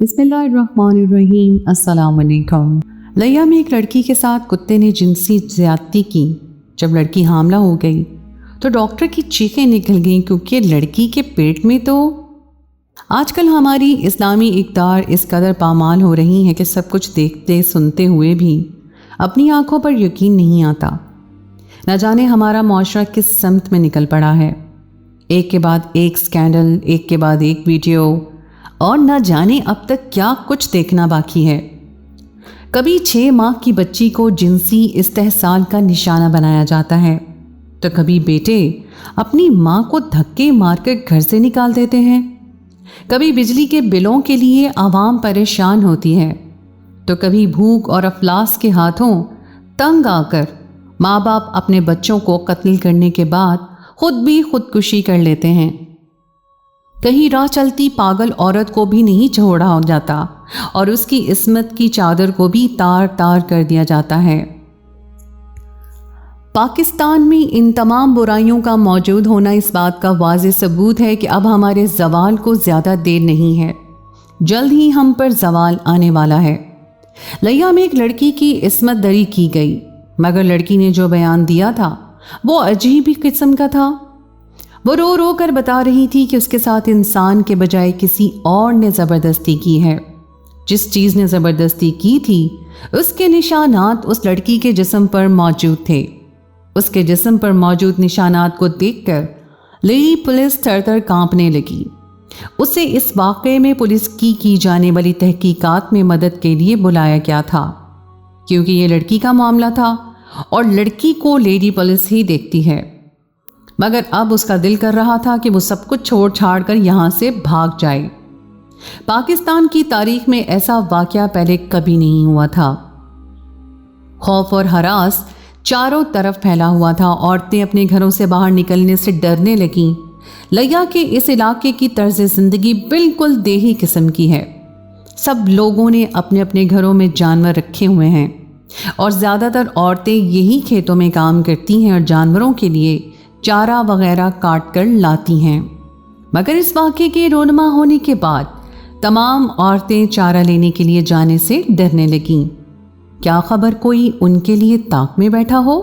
बिस्मिल्लाहिर्रहमानिर्रहीम। अस्सलाम वालेकुम। लिया में एक लड़की के साथ कुत्ते ने जिनसी ज्यादती की। जब लड़की हामला हो गई तो डॉक्टर की चीखें निकल गईं क्योंकि लड़की के पेट में तो आजकल हमारी इस्लामी इक़्तिदार इस कदर पामाल हो रही हैं कि सब कुछ देखते सुनते हुए भी अपनी आंखों पर यकीन नहीं आता। न जाने हमारा मुआशरा किस समत में निकल पड़ा है। एक के बाद एक स्कैंडल, एक के बाद एक वीडियो, और न जाने अब तक क्या कुछ देखना बाकी है। कभी 6 माह की बच्ची को जिनसी इस्तेहसाल का निशाना बनाया जाता है तो कभी बेटे अपनी माँ को धक्के मारकर घर से निकाल देते हैं। कभी बिजली के बिलों के लिए आवाम परेशान होती है तो कभी भूख और अफलास के हाथों तंग आकर माँ बाप अपने बच्चों को कत्ल करने के बाद खुद भी खुदकुशी कर लेते हैं। कहीं राह चलती पागल औरत को भी नहीं छोड़ा हो जाता और उसकी इस्मत की चादर को भी तार तार कर दिया जाता है। पाकिस्तान में इन तमाम बुराइयों का मौजूद होना इस बात का वाज़ेह सबूत है कि अब हमारे ज़वाल को ज़्यादा देर नहीं है, जल्द ही हम पर ज़वाल आने वाला है। लिया में एक लड़की की इस्मत दरी की गई, मगर लड़की ने जो बयान दिया था वो अजीब ही किस्म का था। वो रो रो कर बता रही थी कि उसके साथ इंसान के बजाय किसी और ने ज़बरदस्ती की है। जिस चीज़ ने ज़बरदस्ती की थी उसके निशानात उस लड़की के जिस्म पर मौजूद थे। उसके जिस्म पर मौजूद निशानात को देखकर लेडी पुलिस थर-थर कांपने लगी। उसे इस वाक़े में पुलिस की जाने वाली तहकीकात में मदद के लिए बुलाया गया था, क्योंकि ये लड़की का मामला था और लड़की को लेडी पुलिस ही देखती है। मगर अब उसका दिल कर रहा था कि वो सब कुछ छोड़ छाड़ कर यहाँ से भाग जाए। पाकिस्तान की तारीख में ऐसा वाक़या पहले कभी नहीं हुआ था। खौफ और हरास चारों तरफ फैला हुआ था। औरतें अपने घरों से बाहर निकलने से डरने लगीं। लिया के इस इलाके की तर्ज ज़िंदगी बिल्कुल देही किस्म की है। सब लोगों ने अपने अपने घरों में जानवर रखे हुए हैं और ज़्यादातर औरतें यही खेतों में काम करती हैं और जानवरों के लिए चारा वगैरह काट कर लाती हैं। मगर इस वाक़े के रोनमा होने के बाद तमाम औरतें चारा लेने के लिए जाने से डरने लगीं। क्या खबर कोई उनके लिए ताक में बैठा हो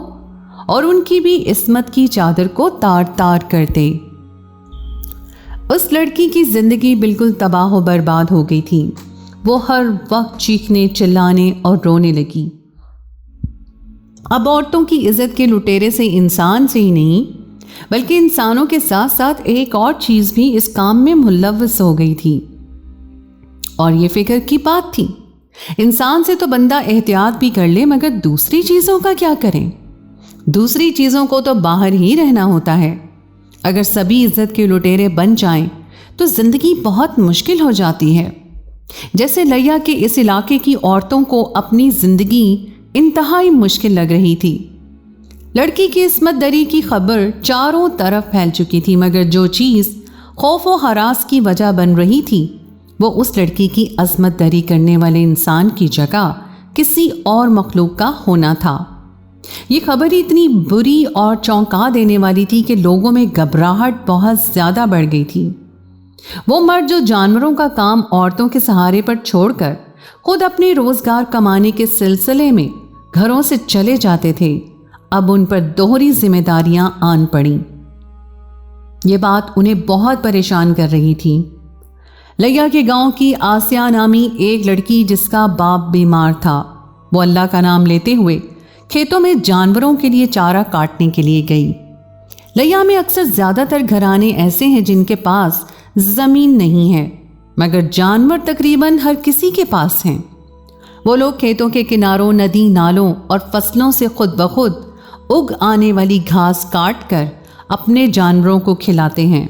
और उनकी भी इस्मत की चादर को तार तार कर दे। उस लड़की की जिंदगी बिल्कुल तबाह व बर्बाद हो गई थी। वो हर वक्त चीखने चिल्लाने और रोने लगी। अब औरतों की इज्जत के लुटेरे से इंसान से ही नहीं बल्कि इंसानों के साथ साथ एक और चीज़ भी इस काम में मुलव्वस हो गई थी, और ये फिक्र की बात थी। इंसान से तो बंदा एहतियात भी कर ले, मगर दूसरी चीज़ों का क्या करें? दूसरी चीज़ों को तो बाहर ही रहना होता है। अगर सभी इज्जत के लुटेरे बन जाएं तो ज़िंदगी बहुत मुश्किल हो जाती है। जैसे लिया के इस इलाके की औरतों को अपनी ज़िंदगी इंतहाई मुश्किल लग रही थी। लड़की की इस्मत दरी की खबर चारों तरफ फैल चुकी थी, मगर जो चीज़ खौफ व हरास की वजह बन रही थी वो उस लड़की की अज़मत दरी करने वाले इंसान की जगह किसी और मखलूक का होना था। ये खबर इतनी बुरी और चौंका देने वाली थी कि लोगों में घबराहट बहुत ज़्यादा बढ़ गई थी। वो मर्द जो जानवरों का काम औरतों के सहारे पर छोड़कर खुद अपने रोज़गार कमाने के सिलसिले में घरों से चले जाते थे, अब उन पर दोहरी जिम्मेदारियां आन पड़ी। ये बात उन्हें बहुत परेशान कर रही थी। लिया के गांव की आसिया नामी एक लड़की जिसका बाप बीमार था, वो अल्लाह का नाम लेते हुए खेतों में जानवरों के लिए चारा काटने के लिए गई। लिया में अक्सर ज़्यादातर घराने ऐसे हैं जिनके पास ज़मीन नहीं है, मगर जानवर तकरीबन हर किसी के पास हैं। वो लोग खेतों के किनारों, नदी नालों और फसलों से खुद ब खुद उग आने वाली घास काट कर अपने जानवरों को खिलाते हैं।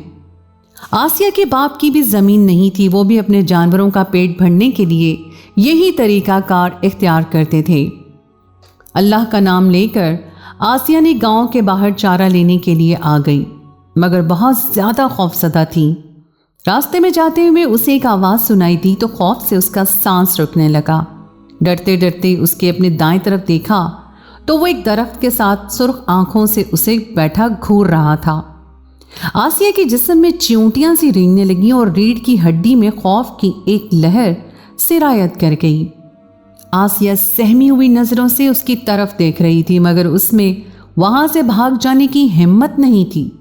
आसिया के बाप की भी ज़मीन नहीं थी। वो भी अपने जानवरों का पेट भरने के लिए यही तरीक़ाकार इख्तियार करते थे। अल्लाह का नाम लेकर आसिया ने गांव के बाहर चारा लेने के लिए आ गई, मगर बहुत ज़्यादा खौफज़दा थी। रास्ते में जाते हुए उसे एक आवाज़ सुनाई दी तो खौफ से उसका सांस रुकने लगा। डरते डरते उसके अपने दाएं तरफ देखा तो वो एक दरख्त के साथ सुर्ख आंखों से उसे बैठा घूर रहा था। आसिया के जिस्म में चिंटियां सी रेंगने लगी और रीढ़ की हड्डी में खौफ की एक लहर सिरायत कर गई। आसिया सहमी हुई नजरों से उसकी तरफ देख रही थी, मगर उसमें वहां से भाग जाने की हिम्मत नहीं थी।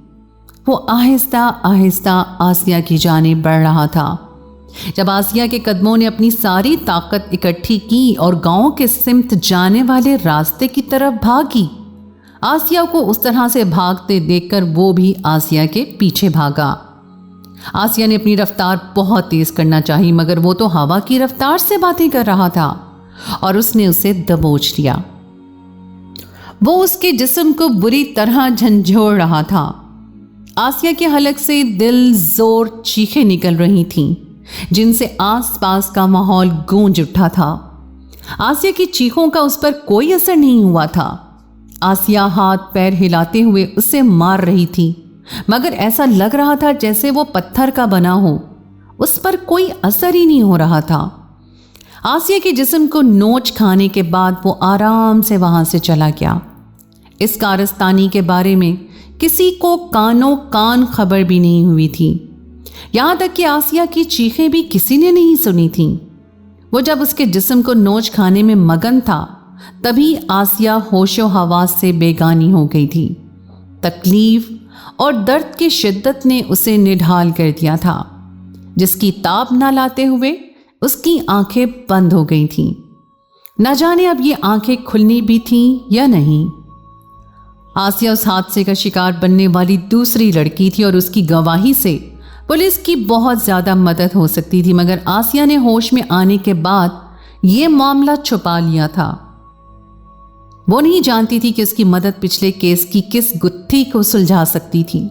वो आहिस्ता आहिस्ता आसिया की जानिब बढ़ रहा था। जब आसिया के कदमों ने अपनी सारी ताकत इकट्ठी की और गांव के सिमत जाने वाले रास्ते की तरफ भागी, आसिया को उस तरह से भागते देखकर वो भी आसिया के पीछे भागा। आसिया ने अपनी रफ्तार बहुत तेज करना चाही, मगर वो तो हवा की रफ्तार से बातें कर रहा था और उसने उसे दबोच लिया। वो उसके जिस्म को बुरी तरह झंझोड़ रहा था। आसिया के हलक से दिल जोर चीखें निकल रही थीं, जिनसे आसपास का माहौल गूंज उठा था। आसिया की चीखों का उस पर कोई असर नहीं हुआ था। आसिया हाथ पैर हिलाते हुए उसे मार रही थी, मगर ऐसा लग रहा था जैसे वो पत्थर का बना हो। उस पर कोई असर ही नहीं हो रहा था। आसिया के जिस्म को नोच खाने के बाद वो आराम से वहां से चला गया। इस कारस्तानी के बारे में किसी को कानों कान खबर भी नहीं हुई थी। यहां तक कि आसिया की चीखें भी किसी ने नहीं सुनी थीं। वो जब उसके जिस्म को नोच खाने में मगन था, तभी आसिया होशो हवास से बेगानी हो गई थी। तकलीफ और दर्द की शिद्दत ने उसे निढाल कर दिया था, जिसकी ताब ना लाते हुए उसकी आंखें बंद हो गई थीं। न जाने अब ये आंखें खुलनी भी थीं या नहीं। आसिया उस हादसे का शिकार बनने वाली दूसरी लड़की थी और उसकी गवाही से पुलिस की बहुत ज़्यादा मदद हो सकती थी, मगर आसिया ने होश में आने के बाद ये मामला छुपा लिया था। वो नहीं जानती थी कि उसकी मदद पिछले केस की किस गुत्थी को सुलझा सकती थी।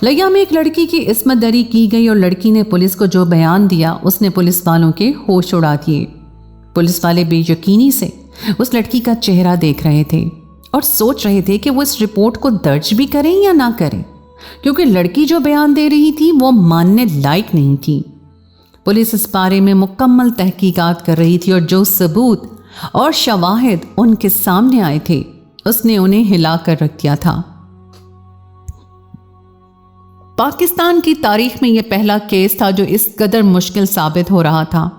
लैया में एक लड़की की इस्मत दरी की गई और लड़की ने पुलिस को जो बयान दिया, उसने पुलिस वालों के होश उड़ा दिए। पुलिस वाले बेयकीनी से उस लड़की का चेहरा देख रहे थे और सोच रहे थे कि वो इस रिपोर्ट को दर्ज भी करें या ना करें, क्योंकि लड़की जो बयान दे रही थी वो मानने लायक नहीं थी। पुलिस इस बारे में मुकम्मल तहकीकात कर रही थी और जो सबूत और शवाहिद उनके सामने आए थे, उसने उन्हें हिला कर रख दिया था। पाकिस्तान की तारीख में यह पहला केस था जो इस कदर मुश्किल साबित हो रहा था।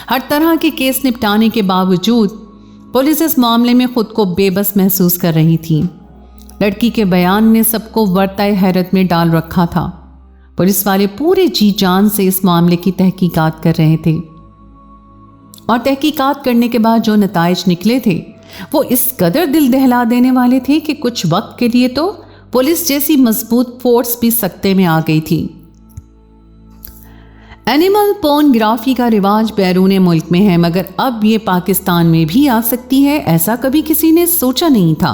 हर तरह के केस निपटाने के बावजूद पुलिस इस मामले में खुद को बेबस महसूस कर रही थी। लड़की के बयान ने सबको वर्ताए हैरत में डाल रखा था। पुलिस वाले पूरे जी जान से इस मामले की तहकीकात कर रहे थे और तहकीकात करने के बाद जो नताइज निकले थे वो इस कदर दिल दहला देने वाले थे कि कुछ वक्त के लिए तो पुलिस जैसी मजबूत फोर्स भी सकते में आ गई थी। एनिमल पोर्नोग्राफी का रिवाज बैरून मुल्क में है, मगर अब ये पाकिस्तान में भी आ सकती है, ऐसा कभी किसी ने सोचा नहीं था।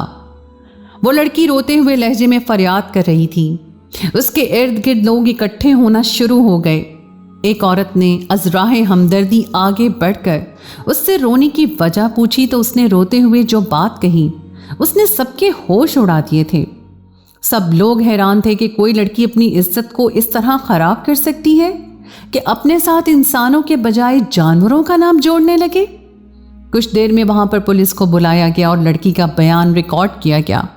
वो लड़की रोते हुए लहजे में फरियाद कर रही थी। उसके इर्द गिर्द लोग इकट्ठे होना शुरू हो गए। एक औरत ने अज़राहे हमदर्दी आगे बढ़कर उससे रोने की वजह पूछी तो उसने रोते हुए जो बात कही उसने सबके होश उड़ा दिए थे। सब लोग हैरान थे कि कोई लड़की अपनी इज्जत को इस तरह खराब कर सकती है कि अपने साथ इंसानों के बजाय जानवरों का नाम जोड़ने लगे। कुछ देर में वहां पर पुलिस को बुलाया गया और लड़की का बयान रिकॉर्ड किया गया।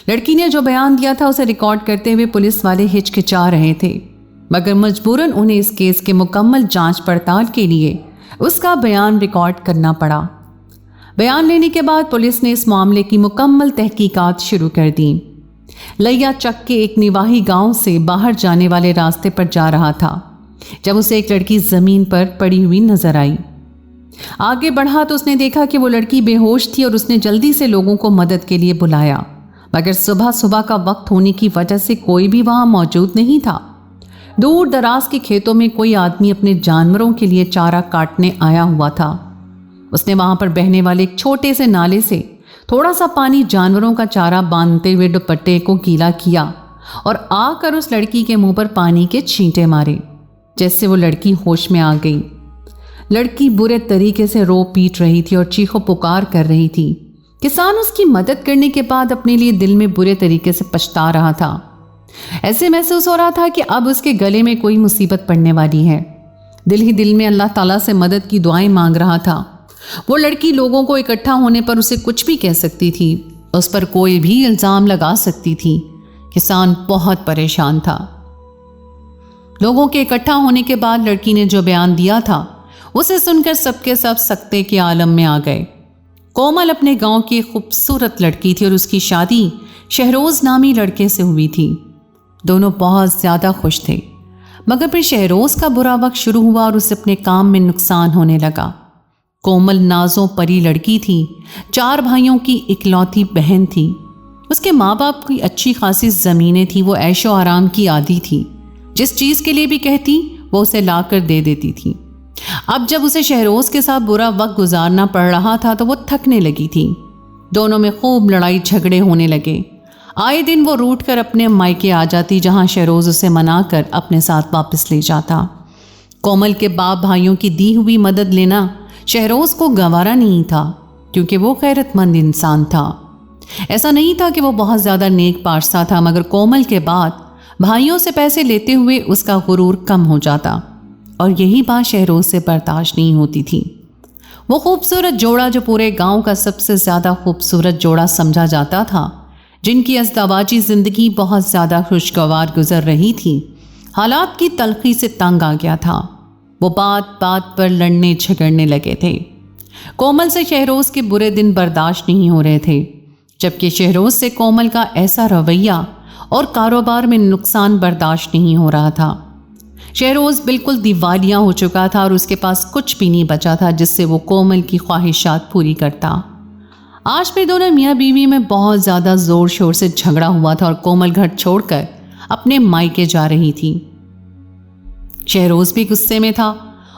लड़की ने जो बयान दिया था उसे रिकॉर्ड करते हुए पुलिस वाले हिचकिचा रहे थे, मगर मजबूरन उन्हें इस केस के मुकम्मल जांच पड़ताल के लिए उसका बयान रिकॉर्ड करना पड़ा। बयान लेने के बाद पुलिस ने इस मामले की मुकम्मल तहकीकात शुरू कर दी। लैया चक के एक निवाही गांव से बाहर जाने वाले रास्ते पर जा रहा था जब उसे एक लड़की जमीन पर पड़ी हुई नजर आई। आगे बढ़ा तो उसने देखा कि वो लड़की बेहोश थी और उसने जल्दी से लोगों को मदद के लिए बुलाया, मगर सुबह सुबह का वक्त होने की वजह से कोई भी वहां मौजूद नहीं था। दूर दराज के खेतों में कोई आदमी अपने जानवरों के लिए चारा काटने आया हुआ था। उसने वहां पर बहने वाले एक छोटे से नाले से थोड़ा सा पानी जानवरों का चारा बांधते हुए दुपट्टे को गीला किया और आकर उस लड़की के मुंह पर पानी के छींटे मारे, जैसे वो लड़की होश में आ गई। लड़की बुरे तरीके से रो पीट रही थी और चीखो पुकार कर रही थी। किसान उसकी मदद करने के बाद अपने लिए दिल में बुरे तरीके से पछता रहा था। ऐसे महसूस हो रहा था कि अब उसके गले में कोई मुसीबत पड़ने वाली है। दिल ही दिल में अल्लाह ताला से मदद की दुआएं मांग रहा था। वो लड़की लोगों को इकट्ठा होने पर उसे कुछ भी कह सकती थी, उस पर कोई भी इल्ज़ाम लगा सकती थी। किसान बहुत परेशान था। लोगों के इकट्ठा होने के बाद लड़की ने जो बयान दिया था उसे सुनकर सबके सब सकते के आलम में आ गए। कोमल अपने गांव की एक खूबसूरत लड़की थी और उसकी शादी शहरोज नामी लड़के से हुई थी। दोनों बहुत ज़्यादा खुश थे, मगर फिर शहरोज का बुरा वक्त शुरू हुआ और उसे अपने काम में नुकसान होने लगा। कोमल नाजों परी लड़की थी, 4 भाइयों की इकलौती बहन थी। उसके माँ बाप की अच्छी खासी ज़मीनें थी, वो ऐशो आराम की आदी थी। जिस चीज़ के लिए भी कहती वो उसे ला कर दे देती थी। अब जब उसे शहरोज के साथ बुरा वक्त गुजारना पड़ रहा था तो वो थकने लगी थी। दोनों में खूब लड़ाई झगड़े होने लगे। आए दिन वो रूठ कर अपने मायके आ जाती, जहाँ शहरोज उसे मनाकर अपने साथ वापस ले जाता। कोमल के बाप भाइयों की दी हुई मदद लेना शहरोज को गंवारा नहीं था, क्योंकि वो गैरतमंद इंसान था। ऐसा नहीं था कि वो बहुत ज़्यादा नेक पारसा था, मगर कोमल के बाद भाइयों से पैसे लेते हुए उसका गुरूर कम हो जाता, और यही बात शहरोज से बर्दाश्त नहीं होती थी। वो खूबसूरत जोड़ा जो पूरे गांव का सबसे ज़्यादा खूबसूरत जोड़ा समझा जाता था, जिनकी अज़दवाजी ज़िंदगी बहुत ज़्यादा खुशगवार गुजर रही थी, हालात की तलखी से तंग आ गया था। वो बात बात पर लड़ने झगड़ने लगे थे। कोमल से शहरोज के बुरे दिन बर्दाश्त नहीं हो रहे थे, जबकि शहरोज से कोमल का ऐसा रवैया और कारोबार में नुकसान बर्दाश्त नहीं हो रहा था। शहरोज बिल्कुल दिवालिया हो चुका था और उसके पास कुछ भी नहीं बचा था जिससे वो कोमल की ख्वाहिशात पूरी करता। आज भी दोनों मियाँ बीवी में बहुत ज़्यादा ज़ोर शोर से झगड़ा हुआ था और कोमल घर छोड़कर अपने मायके जा रही थी। शहरोज भी गुस्से में था।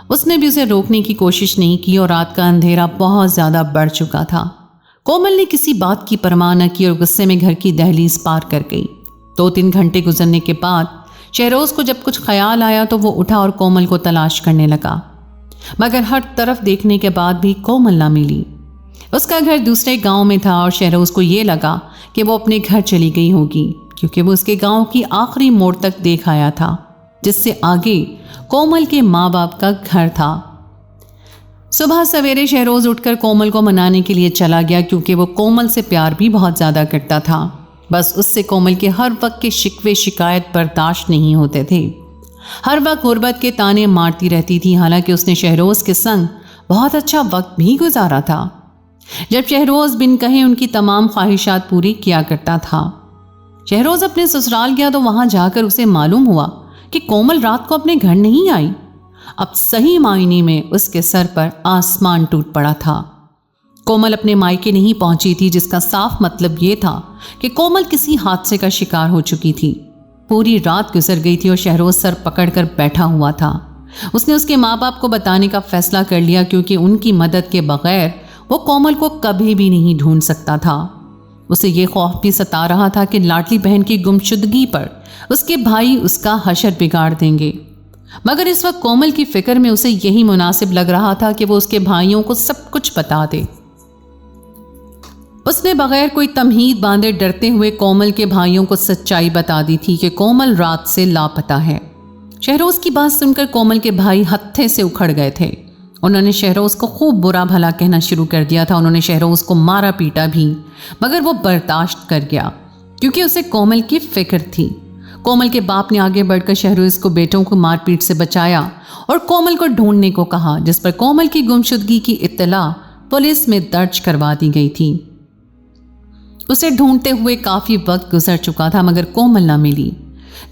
उसने भी उसे रोकने की कोशिश नहीं की और रात का अंधेरा बहुत ज़्यादा बढ़ चुका था। कोमल ने किसी बात की परवाह न की और गुस्से में घर की दहलीज पार कर गई। 2-3 घंटे गुजरने के बाद शहरोज को जब कुछ ख्याल आया तो वो उठा और कोमल को तलाश करने लगा, मगर हर तरफ देखने के बाद भी कोमल ना मिली। उसका घर दूसरे गांव में था और शहरोज को ये लगा कि वो अपने घर चली गई होगी, क्योंकि वो उसके गांव की आखिरी मोड़ तक देख आया था, जिससे आगे कोमल के माँ बाप का घर था। सुबह सवेरे शहरोज उठकर कोमल को मनाने के लिए चला गया, क्योंकि वो कोमल से प्यार भी बहुत ज़्यादा करता था। बस उससे कोमल के हर वक्त के शिकवे शिकायत बर्दाश्त नहीं होते थे। हर वक्त गुर्बत के ताने मारती रहती थी, हालांकि उसने शहरोज के संग बहुत अच्छा वक्त भी गुजारा था। जब शहरोज बिन कहे उनकी तमाम ख्वाहिशात पूरी किया करता था। शहरोज अपने ससुराल गया तो वहां जाकर उसे मालूम हुआ कि कोमल रात को अपने घर नहीं आई। अब सही मायने में उसके सर पर आसमान टूट पड़ा था। कोमल अपने मायके नहीं पहुंची थी, जिसका साफ मतलब ये था कि कोमल किसी हादसे का शिकार हो चुकी थी। पूरी रात गुजर गई थी और शहरोज सर पकड़कर बैठा हुआ था। उसने उसके माँ बाप को बताने का फैसला कर लिया, क्योंकि उनकी मदद के बगैर वो कोमल को कभी भी नहीं ढूंढ सकता था। उसे ये खौफ भी सता रहा था कि लाडली बहन की गुमशुदगी पर उसके भाई उसका हशर बिगाड़ देंगे, मगर इस वक्त कोमल की फिक्र में उसे यही मुनासिब लग रहा था कि वो उसके भाइयों को सब कुछ बता दे। उसने बगैर कोई तमहीद बांधे डरते हुए कोमल के भाइयों को सच्चाई बता दी थी कि कोमल रात से लापता है। शहरोज की बात सुनकर कोमल के भाई हत्थे से उखड़ गए थे। उन्होंने शहरोज को खूब बुरा भला कहना शुरू कर दिया था। उन्होंने शहरोज को मारा पीटा भी, मगर वो बर्दाश्त कर गया, क्योंकि उसे कोमल की फिक्र थी। कोमल के बाप ने आगे बढ़कर शहरोज को बेटों को मारपीट से बचाया और कोमल को ढूंढने को कहा, जिस पर कोमल की गुमशुदगी की इत्तला पुलिस में दर्ज करवा दी गई थी। उसे ढूंढते हुए काफ़ी वक्त गुजर चुका था, मगर कोमल ना मिली।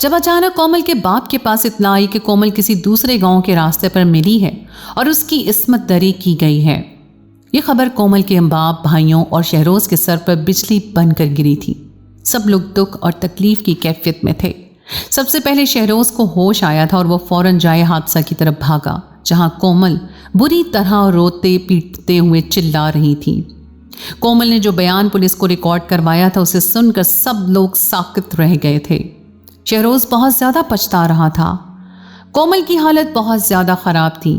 जब अचानक कोमल के बाप के पास इत्तला आई कि कोमल किसी दूसरे गांव के रास्ते पर मिली है और उसकी इस्मत दरी की गई है, ये खबर कोमल के बाप भाइयों और शहरोज के सर पर बिजली बनकर गिरी थी। सब लोग दुख और तकलीफ की कैफियत में थे। सबसे पहले शहरोज को होश आया था और वो फौरन जाए हादसा की तरफ भागा, जहां कोमल बुरी तरह रोते पीटते हुए चिल्ला रही थी। कोमल ने जो बयान पुलिस को रिकॉर्ड करवाया था, उसे सुनकर सब लोग साकित रह गए थे। शहरोज बहुत ज़्यादा पछता रहा था। कोमल की हालत बहुत ज़्यादा ख़राब थी।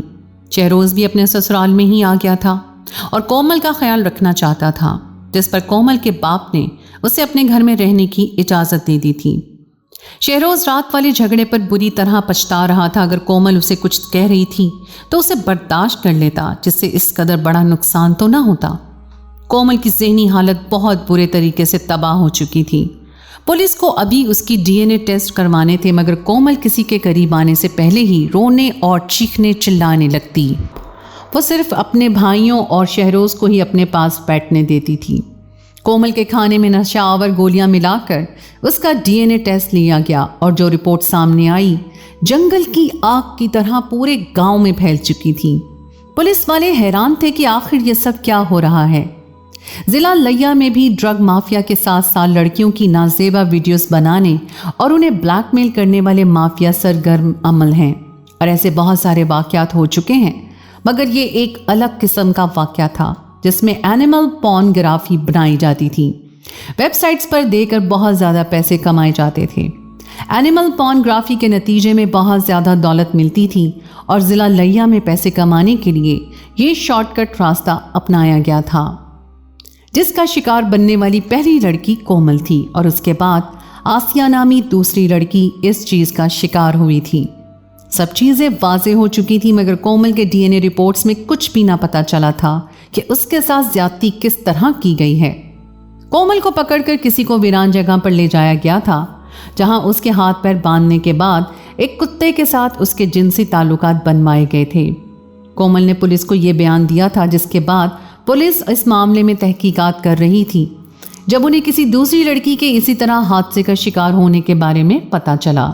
शहरोज भी अपने ससुराल में ही आ गया था और कोमल का ख्याल रखना चाहता था, जिस पर कोमल के बाप ने उसे अपने घर में रहने की इजाज़त दे दी थी। शहरोज रात वाले झगड़े पर बुरी तरह पछता रहा था। अगर कोमल उसे कुछ कह रही थी तो उसे बर्दाश्त कर लेता, जिससे इस कदर बड़ा नुकसान तो ना होता। कोमल की ज़हनी हालत बहुत बुरे तरीके से तबाह हो चुकी थी। पुलिस को अभी उसकी DNA टेस्ट करवाने थे, मगर कोमल किसी के करीब आने से पहले ही रोने और चीखने चिल्लाने लगती। वो सिर्फ अपने भाइयों और शहरोज को ही अपने पास बैठने देती थी। कोमल के खाने में नशावर गोलियां मिलाकर उसका डीएनए टेस्ट लिया गया और जो रिपोर्ट सामने आई जंगल की आग की तरह पूरे गांव में फैल चुकी थी। पुलिस वाले हैरान थे कि आखिर ये सब क्या हो रहा है। जिला लैया में भी ड्रग माफिया के साथ साथ लड़कियों की नाजेबा वीडियोस बनाने और उन्हें ब्लैकमेल करने वाले माफिया सरगर्म अमल हैं और ऐसे बहुत सारे वाकयात हो चुके हैं, मगर ये एक अलग किस्म का वाकया था जिसमें एनिमल पॉर्नोग्राफी बनाई जाती थी। वेबसाइट्स पर देकर बहुत ज़्यादा पैसे कमाए जाते थे। एनिमल पॉर्नोग्राफी के नतीजे में बहुत ज़्यादा दौलत मिलती थी और ज़िला लैया में पैसे कमाने के लिए ये शॉर्टकट रास्ता अपनाया गया था, जिसका शिकार बनने वाली पहली लड़की कोमल थी और उसके बाद आसिया नामी दूसरी लड़की इस चीज़ का शिकार हुई थी। सब चीज़ें वाज़ेह हो चुकी थी, मगर कोमल के डीएनए रिपोर्ट्स में कुछ भी ना पता चला था कि उसके साथ ज्यादती किस तरह की गई है। कोमल को पकड़कर किसी को वीरान जगह पर ले जाया गया था, जहां उसके हाथ पैर बांधने के बाद एक कुत्ते के साथ उसके जिनसी ताल्लुकात बनवाए गए थे। कोमल ने पुलिस को यह बयान दिया था, जिसके बाद पुलिस इस मामले में तहकीकात कर रही थी जब उन्हें किसी दूसरी लड़की के इसी तरह हादसे का शिकार होने के बारे में पता चला।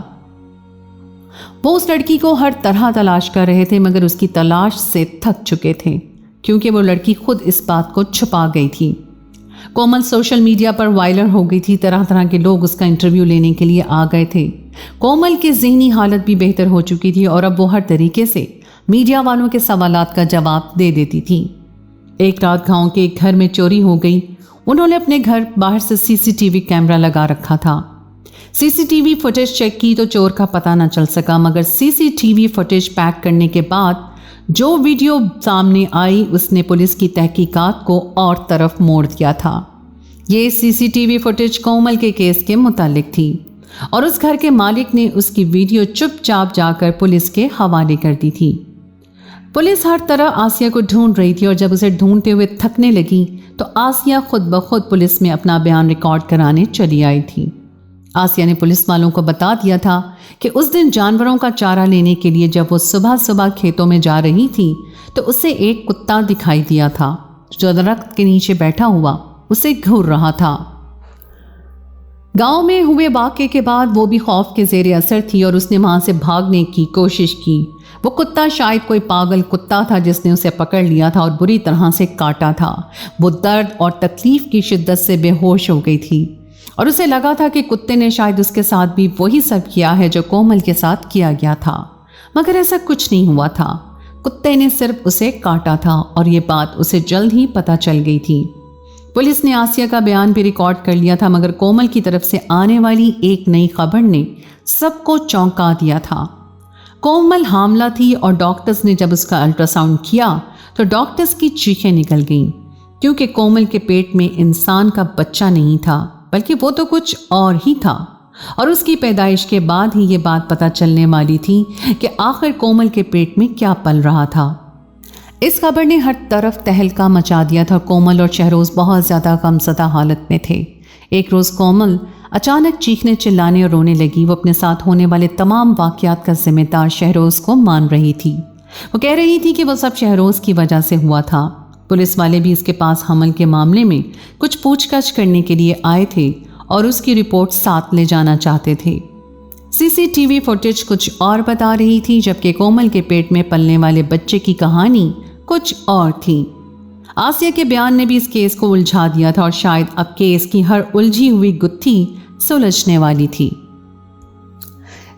वो उस लड़की को हर तरह तलाश कर रहे थे, मगर उसकी तलाश से थक चुके थे क्योंकि वो लड़की खुद इस बात को छुपा गई थी। कोमल सोशल मीडिया पर वायरल हो गई थी, तरह तरह के लोग उसका इंटरव्यू लेने के लिए आ गए थे। कोमल की ज़हनी हालत भी बेहतर हो चुकी थी और अब वो हर तरीके से मीडिया वालों के सवालात का जवाब दे देती थी। एक रात गांव के एक घर में चोरी हो गई। उन्होंने अपने घर बाहर से सीसीटीवी कैमरा लगा रखा था। सीसीटीवी फुटेज चेक की तो चोर का पता न चल सका, मगर सीसीटीवी फुटेज पैक करने के बाद जो वीडियो सामने आई उसने पुलिस की तहकीकात को और तरफ मोड़ दिया था। ये सीसीटीवी फुटेज कोमल के केस के मुतालिक थी और उस घर के मालिक ने उसकी वीडियो चुपचाप जाकर पुलिस के हवाले कर दी थी। पुलिस हर तरह आसिया को ढूंढ रही थी और जब उसे ढूंढते हुए थकने लगी तो आसिया खुद ब खुद पुलिस में अपना बयान रिकॉर्ड कराने चली आई थी। आसिया ने पुलिस वालों को बता दिया था कि उस दिन जानवरों का चारा लेने के लिए जब वो सुबह सुबह खेतों में जा रही थी तो उसे एक कुत्ता दिखाई दिया था जो दरख्त के नीचे बैठा हुआ उसे घूर रहा था। गांव में हुए वाक़े के बाद वो भी खौफ के ज़ेरे असर थी और उसने वहां से भागने की कोशिश की। वो कुत्ता शायद कोई पागल कुत्ता था जिसने उसे पकड़ लिया था और बुरी तरह से काटा था। वो दर्द और तकलीफ की शिद्दत से बेहोश हो गई थी और उसे लगा था कि कुत्ते ने शायद उसके साथ भी वही सब किया है जो कोमल के साथ किया गया था, मगर ऐसा कुछ नहीं हुआ था। कुत्ते ने सिर्फ उसे काटा था और ये बात उसे जल्द ही पता चल गई थी। पुलिस ने आसिया का बयान भी रिकॉर्ड कर लिया था, मगर कोमल की तरफ से आने वाली एक नई खबर ने सबको चौंका दिया था। कोमल हामला थी और डॉक्टर्स ने जब उसका अल्ट्रासाउंड किया तो डॉक्टर्स की चीखें निकल गईं, क्योंकि कोमल के पेट में इंसान का बच्चा नहीं था बल्कि वो तो कुछ और ही था और उसकी पैदाइश के बाद ही ये बात पता चलने वाली थी कि आखिर कोमल के पेट में क्या पल रहा था। इस खबर ने हर तरफ तहलका मचा दिया था। कोमल और शहरोज बहुत ज़्यादा गमज़दा हालत में थे। एक रोज़ कोमल अचानक चीखने चिल्लाने और रोने लगी। वो अपने साथ होने वाले तमाम वाक़यात का जिम्मेदार शहरोज को मान रही थी। वो कह रही थी कि वो सब शहरोज की वजह से हुआ था। पुलिस वाले भी इसके पास हमल के मामले में कुछ पूछताछ करने के लिए आए थे और उसकी रिपोर्ट साथ ले जाना चाहते थे। सीसीटीवी फुटेज कुछ और बता रही थी, जबकि कोमल के पेट में पलने वाले बच्चे की कहानी कुछ और थी। आसिया के बयान ने भी इस केस को उलझा दिया था और शायद अब केस की हर उलझी हुई गुत्थी सुलझने वाली थी।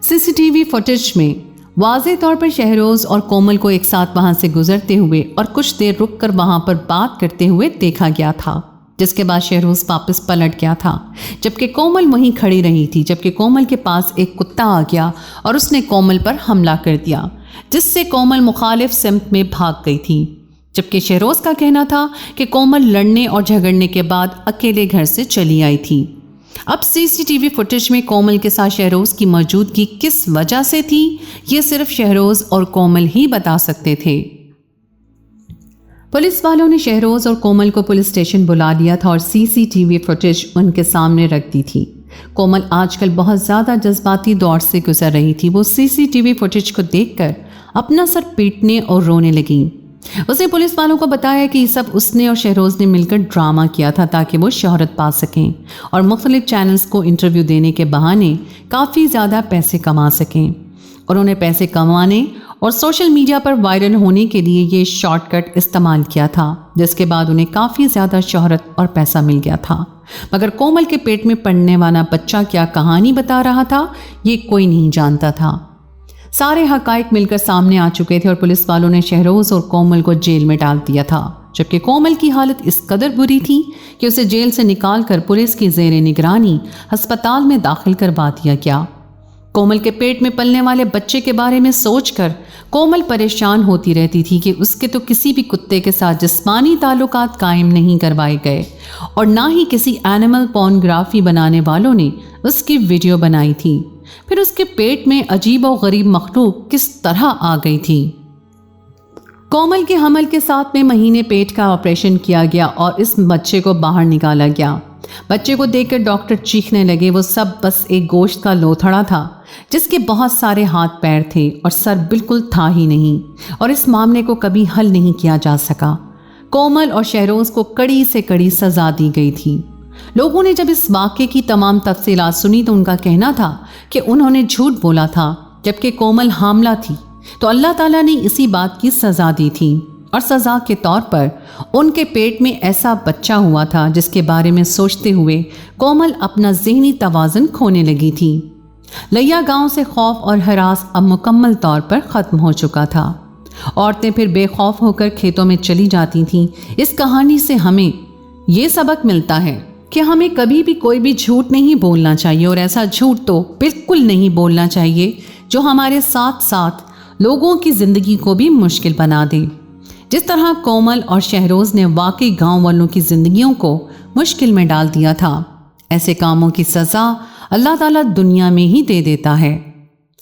सीसीटीवी फुटेज में वाज़े तौर पर शहरोज और कोमल को एक साथ वहां से गुजरते हुए और कुछ देर रुककर वहां पर बात करते हुए देखा गया था, जिसके बाद शहरोज वापस पलट गया था जबकि कोमल वहीं खड़ी रही थी। जबकि कोमल के पास एक कुत्ता आ गया और उसने कोमल पर हमला कर दिया, जिससे कोमल मुखालिफ सिमत में भाग गई थी। जबकि शहरोज का कहना था कि कोमल लड़ने और झगड़ने के बाद अकेले घर से चली आई थी। अब सीसीटीवी फुटेज में कोमल के साथ शहरोज की मौजूदगी किस वजह से थी, ये सिर्फ शहरोज और कोमल ही बता सकते थे। पुलिस वालों ने शहरोज और कोमल को पुलिस स्टेशन बुला लिया था और सीसीटीवी फुटेज उनके सामने रख दी थी। कोमल आजकल बहुत ज़्यादा जज्बाती दौर से गुजर रही थी। वो सीसीटीवी फुटेज को देखकर अपना सर पीटने और रोने लगी। उसने पुलिस वालों को बताया कि सब उसने और शहरोज़ ने मिलकर ड्रामा किया था ताकि वो शोहरत पा सकें और मुख्तलिफ चैनल्स को इंटरव्यू देने के बहाने काफ़ी ज़्यादा पैसे कमा सकें। उन्होंने पैसे कमाने और सोशल मीडिया पर वायरल होने के लिए ये शॉर्टकट इस्तेमाल किया था, जिसके बाद उन्हें काफ़ी ज़्यादा शोहरत और पैसा मिल गया था। मगर कोमल के पेट में पड़ने वाला बच्चा क्या कहानी बता रहा था, ये कोई नहीं जानता था। सारे हकाइक मिलकर सामने आ चुके थे और पुलिस वालों ने शहरोज़ और कोमल को जेल में डाल दिया था, जबकि कोमल की हालत इस कदर बुरी थी कि उसे जेल से निकालकर पुलिस की ज़ेरे निगरानी अस्पताल में दाखिल करवा दिया गया। कोमल के पेट में पलने वाले बच्चे के बारे में सोचकर कोमल परेशान होती रहती थी कि उसके तो किसी भी कुत्ते के साथ जिस्मानी ताल्लुकात कायम नहीं करवाए गए और ना ही किसी एनिमल पोर्नोग्राफी बनाने वालों ने उसकी वीडियो बनाई थी। फिर उसके पेट में अजीब और गरीब मखलूक किस तरह आ गई थी। कोमल के हमल के 7वें महीने पेट का ऑपरेशन किया गया और इस बच्चे को बाहर निकाला गया। बच्चे को देखकर डॉक्टर चीखने लगे। वो सब बस एक गोश्त का लोथड़ा था जिसके बहुत सारे हाथ पैर थे और सर बिल्कुल था ही नहीं, और इस मामले को कभी हल नहीं किया जा सका। कोमल और शहरोज़ को कड़ी से कड़ी सज़ा दी गई थी। लोगों ने जब इस वाक़े की तमाम तफसीलात सुनी तो उनका कहना था कि उन्होंने झूठ बोला था, जबकि कोमल हामला थी तो अल्लाह ताला ने इसी बात की सज़ा दी थी और सज़ा के तौर पर उनके पेट में ऐसा बच्चा हुआ था जिसके बारे में सोचते हुए कोमल अपना ज़हनी तवाज़ुन खोने लगी थी। लैया गांव से खौफ और हरास अब मुकम्मल तौर पर ख़त्म हो चुका था। औरतें फिर बेखौफ होकर खेतों में चली जाती थीं। इस कहानी से हमें ये सबक मिलता है कि हमें कभी भी कोई भी झूठ नहीं बोलना चाहिए, और ऐसा झूठ तो बिल्कुल नहीं बोलना चाहिए जो हमारे साथ साथ लोगों की ज़िंदगी को भी मुश्किल बना दे। जिस तरह कोमल और शहरोज़ ने वाकई गांव वालों की ज़िंदगियों को मुश्किल में डाल दिया था, ऐसे कामों की सज़ा अल्लाह ताला दुनिया में ही दे देता है।